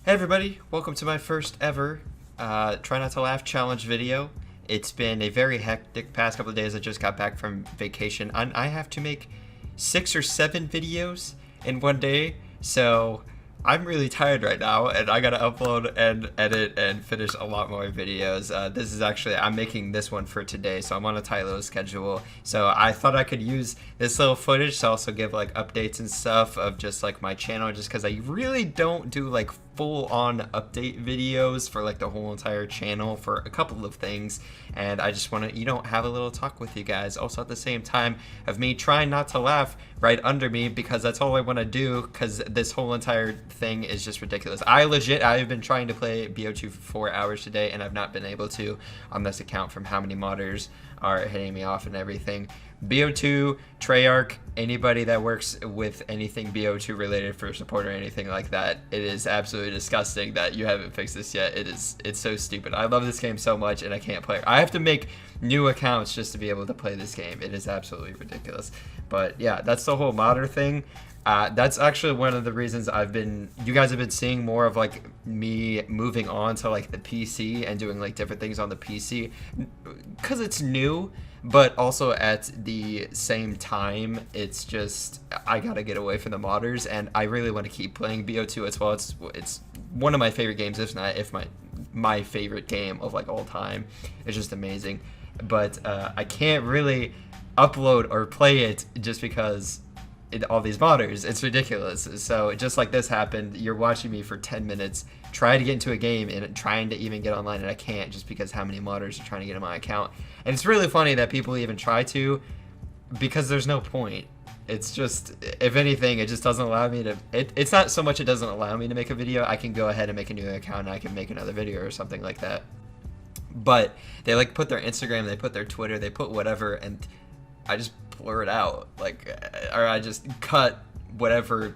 Hey everybody, welcome to my first ever Try Not to Laugh challenge video. It's been a very hectic past couple of days. I just got back from vacation and I have to make 6 or 7 videos in one day, so I'm really tired right now and I gotta upload and edit and finish a lot more videos. This is actually, I'm making this one for today, so I'm on a tight little schedule. So I thought I could use this little footage to also give like updates and stuff of just like my channel, just because I really don't do like full-on update videos for like the whole entire channel for a couple of things, and I just want to have a little talk with you guys also at the same time of me trying not to laugh right under me, because that's all I want to do, because this whole entire thing is just ridiculous. I've been trying to play BO2 for 4 hours today and I've not been able to on this account from how many modders are hitting me off and everything. BO2, Treyarch, anybody that works with anything BO2 related for support or anything like that, it is absolutely disgusting that you haven't fixed this yet. It's so stupid. I love this game so much and I can't play it. I have to make new accounts just to be able to play this game. It is absolutely ridiculous. But yeah, that's the whole modder thing. That's actually one of the reasons you guys have been seeing more of like me moving on to like the PC and doing like different things on the PC, because it's new, but also at the same time, it's just, I gotta get away from the modders and I really want to keep playing BO2 as well. It's one of my favorite games, if my favorite game of like all time. It's just amazing, but I can't really upload or play it just because all these modders. It's ridiculous. So just like this happened, you're watching me for 10 minutes try to get into a game and trying to even get online, and I can't just because how many modders are trying to get in my account. And it's really funny that people even try to, because there's no point. It's just, if anything, it just doesn't allow me to, it's not so much it doesn't allow me to make a video. I can go ahead and make a new account and I can make another video or something like that. But they like put their Instagram, they put their Twitter, they put whatever, and I just blur it out, like, or I just cut whatever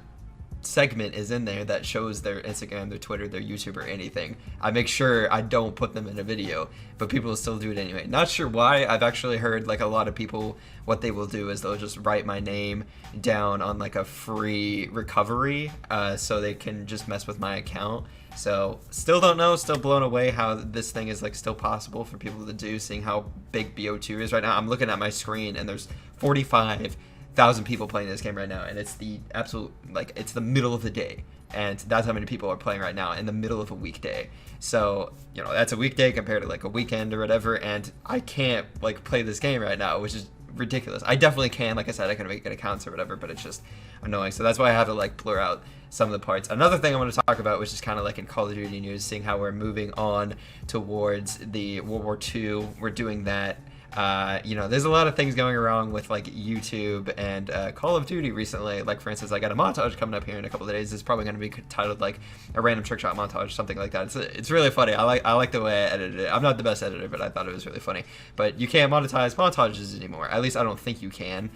segment is in there that shows their Instagram, their Twitter, their YouTube, or anything. I make sure I don't put them in a video, but people will still do it anyway. Not sure why. I've actually heard like a lot of people, what they will do is they'll just write my name down on like a free recovery, so they can just mess with my account. So still don't know, still blown away how this thing is like still possible for people to do, seeing how big BO2 is right now. I'm looking at my screen and there's 45,000 people playing this game right now, and it's the absolute, like, it's the middle of the day, and that's how many people are playing right now in the middle of a weekday. So that's a weekday compared to like a weekend or whatever, and I can't like play this game right now, which is ridiculous. I definitely can, like I said, I can make good accounts or whatever, but it's just annoying. So that's why I have to like blur out some of the parts. Another thing I want to talk about, which is kind of like in Call of Duty news, seeing how we're moving on towards the World War II. We're doing that. There's a lot of things going around with like YouTube and Call of Duty recently. Like, for instance, I got a montage coming up here in a couple of days. It's probably going to be titled like a random trick shot montage, something like that. It's really funny. I like the way I edited it. I'm not the best editor, but I thought it was really funny. But you can't monetize montages anymore. At least I don't think you can.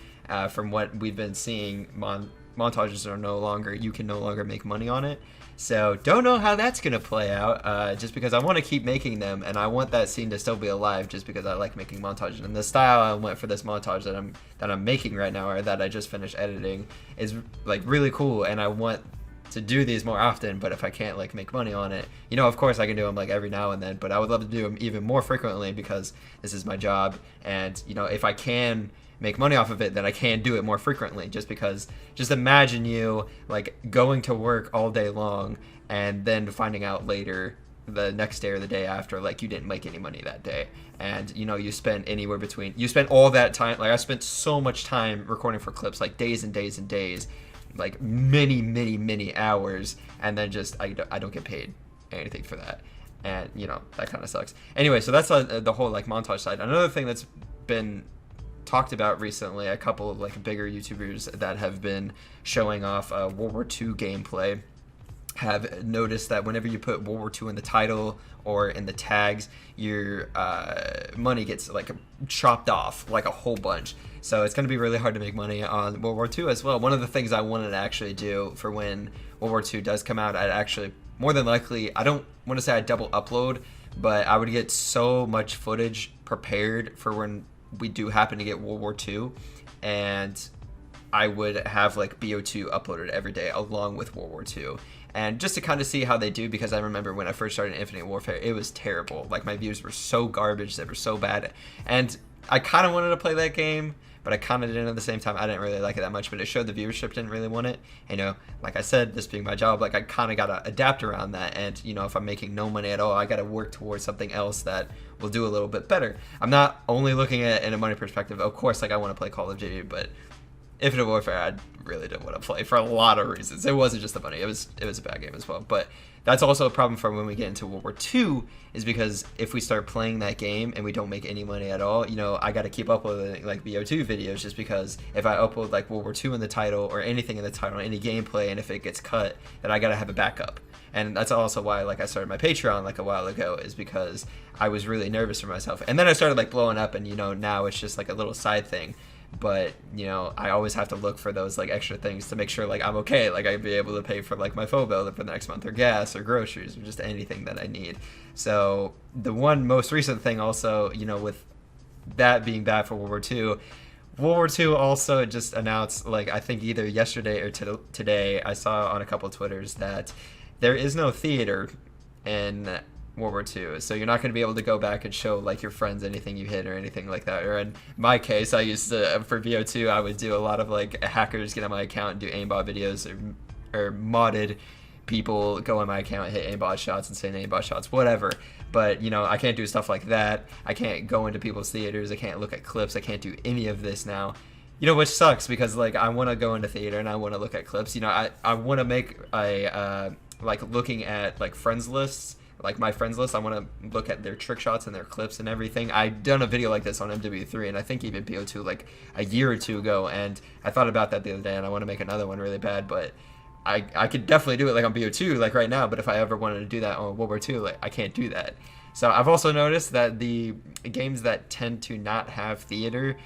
From what we've been seeing, montages are you can no longer make money on it. So don't know how that's gonna play out, just because I want to keep making them and I want that scene to still be alive, just because I like making montages. And the style I went for this montage that I'm making right now, or that I just finished editing, is like really cool, and I want to do these more often. But if I can't like make money on it, of course I can do them like every now and then, but I would love to do them even more frequently, because this is my job, and if I can make money off of it, then I can do it more frequently. Just because, just imagine you like going to work all day long and then finding out later, the next day or the day after, like you didn't make any money that day, and you spent all that time, like I spent so much time recording for clips, like days and days and days, like many hours, and then just I don't get paid anything for that, and that kind of sucks. Anyway, so that's the whole like montage side. Another thing that's been talked about recently, a couple of like bigger YouTubers that have been showing off World War II gameplay have noticed that whenever you put World War II in the title or in the tags, your money gets like chopped off like a whole bunch. So it's going to be really hard to make money on World War II as well. One of the things I wanted to actually do for when World War II does come out, I'd actually, more than likely, I don't want to say I'd double upload, but I would get so much footage prepared for when we do happen to get World War II, and I would have like BO2 uploaded every day along with World War II. And just to kind of see how they do, because I remember when I first started Infinite Warfare, it was terrible. Like, my views were so garbage, they were so bad. And I kind of wanted to play that game, but I kind of didn't at the same time. I didn't really like it that much, but it showed the viewership didn't really want it. You know, like I said, this being my job, like I kind of got to adapt around that. And, you know, if I'm making no money at all, I got to work towards something else that will do a little bit better. I'm not only looking at it in a money perspective. Of course, like I want to play Call of Duty, but Infinite Warfare, I really didn't want to play for a lot of reasons. It wasn't just the money. It was a bad game as well. But that's also a problem for when we get into World War II, is because if we start playing that game and we don't make any money at all, you know, I got to keep uploading like BO2 videos, just because if I upload like World War II in the title or anything in the title, any gameplay, and if it gets cut, then I got to have a backup. And that's also why like I started my Patreon like a while ago, is because I was really nervous for myself. And then I started like blowing up, and you know, now it's just like a little side thing. But you know, I always have to look for those like extra things to make sure like I'm okay, like I'd be able to pay for like my phone bill for the next month, or gas, or groceries, or just anything that I need. So the one most recent thing also, you know, with that being bad for World War II, World War II also just announced, like I think either yesterday or today, I saw on a couple of Twitters that there is no theater in World War II, so you're not going to be able to go back and show like your friends anything you hit or anything like that. Or in my case, I used to, for BO2, I would do a lot of like hackers get on my account and do aimbot videos, or modded people go on my account, hit aimbot shots and say aimbot shots, whatever. But you know, I can't do stuff like that. I can't go into people's theaters. I can't look at clips. I can't do any of this now. You know, which sucks, because like I want to go into theater and I want to look at clips. You know, I want to make a like looking at like friends lists. Like my friends list, I want to look at their trick shots and their clips and everything. I've done a video like this on MW3, and I think even BO2 like a year or two ago, and I thought about that the other day, and I want to make another one really bad, but I could definitely do it like on BO2 like right now, but if I ever wanted to do that on World War II, like I can't do that. So I've also noticed that the games that tend to not have theater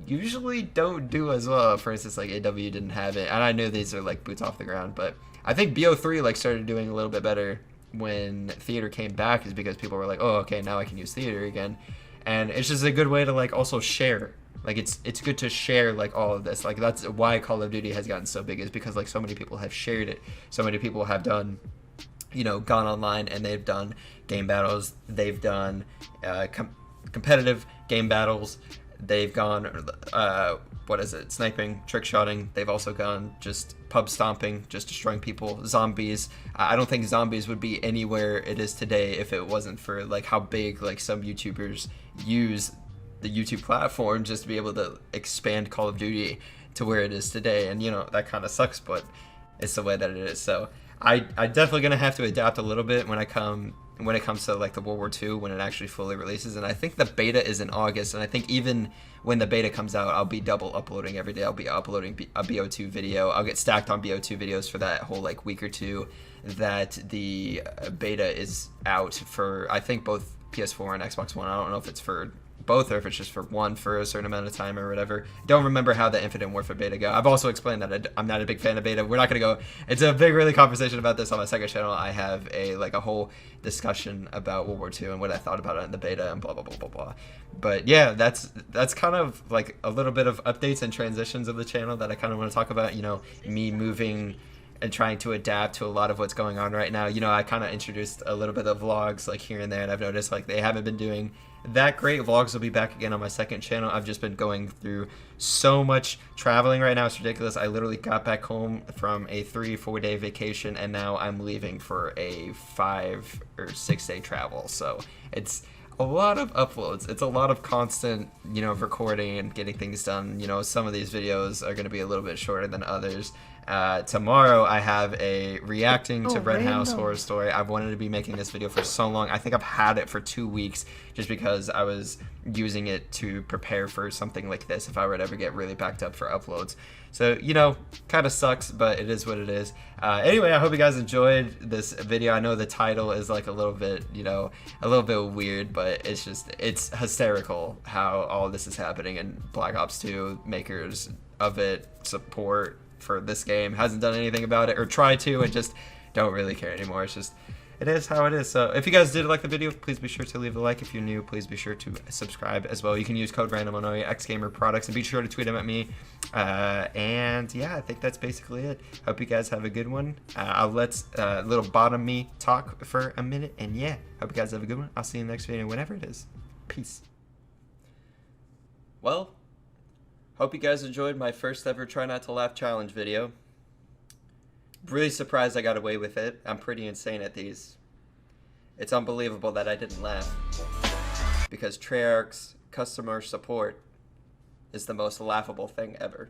usually don't do as well. For instance, like AW didn't have it, and I know these are like boots off the ground, but I think BO3 like started doing a little bit better when theater came back, is because people were like, oh, okay, now I can use theater again. And it's just a good way to like also share. Like it's good to share like all of this. Like that's why Call of Duty has gotten so big, is because like so many people have shared it. So many people have done, you know, gone online and they've done game battles. They've done competitive game battles. They've gone sniping, trick shotting. They've also gone just pub stomping, just destroying people, zombies. I don't think zombies would be anywhere it is today if it wasn't for like how big like some YouTubers use the YouTube platform just to be able to expand Call of Duty to where it is today. And you know, that kind of sucks, but it's the way that it is. So I definitely gonna have to adapt a little bit when it comes to like the World War II, when it actually fully releases. And I think the beta is in August, and I think even when the beta comes out, I'll be double uploading every day. I'll be uploading a BO2 video. I'll get stacked on BO2 videos for that whole like week or two that the beta is out for, I think, both PS4 and Xbox One. I don't know if it's for both or if it's just for one for a certain amount of time or whatever. Don't remember how the Infinite Warfare beta go. I've also explained that I'm not a big fan of beta. We're not going to go into a big really conversation about this on my second channel. I have a whole discussion about World War II and what I thought about it in the beta and blah blah blah blah blah. But yeah, that's kind of like a little bit of updates and transitions of the channel that I kind of want to talk about. You know, me moving and trying to adapt to a lot of what's going on right now. You know, I kind of introduced a little bit of vlogs like here and there, and I've noticed like they haven't been doing that great. Vlogs will be back again on my second channel. I've just been going through so much traveling right now. It's ridiculous. I literally got back home from a 3-4 day vacation, and now I'm leaving for a 5 or 6 day travel. So it's a lot of uploads. It's a lot of constant, you know, recording and getting things done. You know, some of these videos are going to be a little bit shorter than others. Tomorrow I have a reacting to Red House Horror Story. I've wanted to be making this video for so long. I think I've had it for 2 weeks just because I was using it to prepare for something like this if I were to ever get really backed up for uploads. So, you know, kind of sucks, but it is what it is. Anyway, I hope you guys enjoyed this video. I know the title is like a little bit, you know, a little bit weird, but it's hysterical how all this is happening, and Black Ops 2 makers of it, support for this game, hasn't done anything about it, or tried to, and just don't really care anymore. it is how it is. So if you guys did like the video, please be sure to leave a like. If you're new, please be sure to subscribe as well. You can use code Randumb on all your XGamer products, and be sure to tweet them at me. And yeah, I think that's basically it. Hope you guys have a good one. I'll let little bottom me talk for a minute, and yeah, hope you guys have a good one. I'll see you in the next video, whenever it is. Peace. Well, hope you guys enjoyed my first ever Try Not to Laugh challenge video. Really surprised I got away with it. I'm pretty insane at these. It's unbelievable that I didn't laugh, because Treyarch's customer support is the most laughable thing ever.